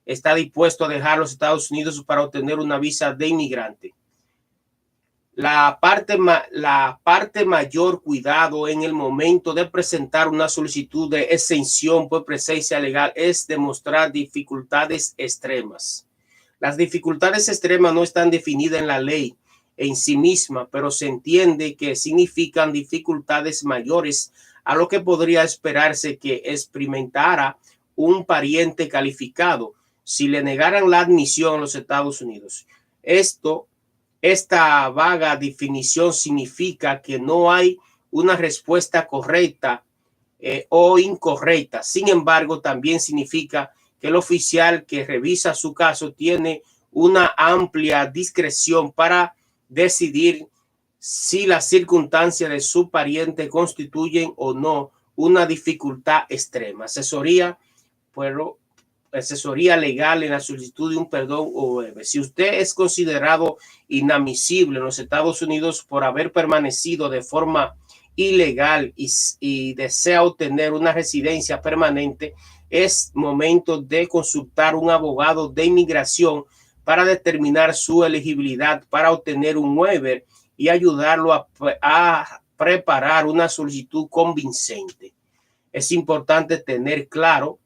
Está dispuesto a dejar los Estados Unidos para obtener una visa de inmigrante. La parte mayor cuidado en el momento de presentar una solicitud de exención por presencia legal es demostrar dificultades extremas. Las dificultades extremas no están definidas en la ley en sí misma, pero se entiende que significan dificultades mayores a lo que podría esperarse que experimentara un pariente calificado si le negaran la admisión a los Estados Unidos. Esta vaga definición significa que no hay una respuesta correcta o incorrecta. Sin embargo, también significa que el oficial que revisa su caso tiene una amplia discreción para decidir si las circunstancias de su pariente constituyen o no una dificultad extrema. Asesoría legal en la solicitud de un perdón o waiver. Si usted es considerado inadmisible en los Estados Unidos por haber permanecido de forma ilegal y desea obtener una residencia permanente, es momento de consultar un abogado de inmigración para determinar su elegibilidad para obtener un waiver y ayudarlo a preparar una solicitud convincente. Es importante tener claro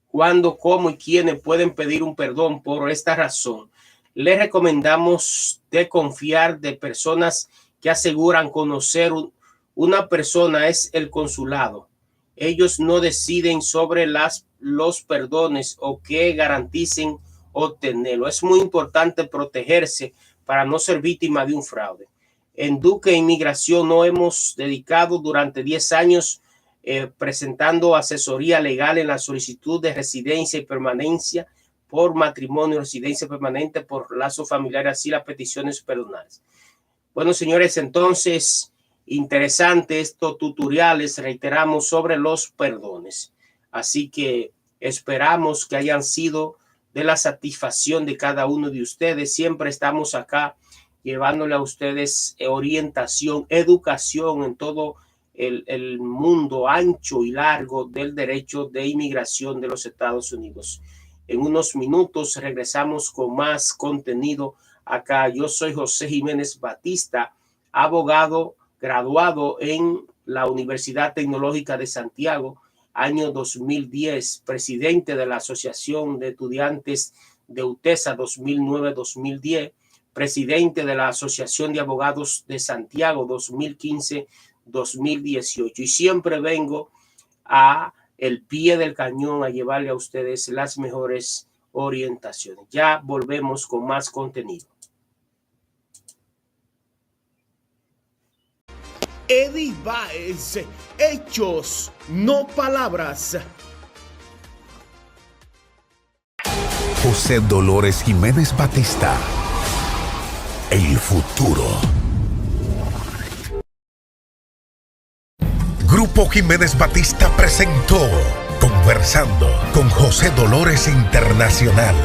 cuándo, cómo y quiénes pueden pedir un perdón. Por esta razón, les recomendamos de confiar de personas que aseguran conocer una persona es el consulado. Ellos no deciden sobre los perdones o que garanticen obtenerlo. Es muy importante protegerse para no ser víctima de un fraude. En Duque Inmigración nos hemos dedicado durante 10 años presentando asesoría legal en la solicitud de residencia y permanencia por matrimonio, residencia permanente por lazo familiar, así las peticiones perdonales. Bueno, señores, entonces, interesante estos tutoriales, reiteramos, sobre los perdones. Así que esperamos que hayan sido de la satisfacción de cada uno de ustedes. Siempre estamos acá llevándole a ustedes orientación, educación en todo el mundo ancho y largo del derecho de inmigración de los Estados Unidos. En unos minutos regresamos con más contenido acá. Yo soy José Jiménez Batista, abogado graduado en la Universidad Tecnológica de Santiago, año 2010, presidente de la Asociación de Estudiantes de UTESA 2009-2010, presidente de la Asociación de Abogados de Santiago 2015-2018, y siempre vengo a el pie del cañón a llevarle a ustedes las mejores orientaciones. Ya volvemos con más contenido. Eddie Baez, hechos, no palabras. José Dolores Jiménez Batista, el futuro. Grupo Jiménez Batista presentó Conversando con José Dolores Internacional.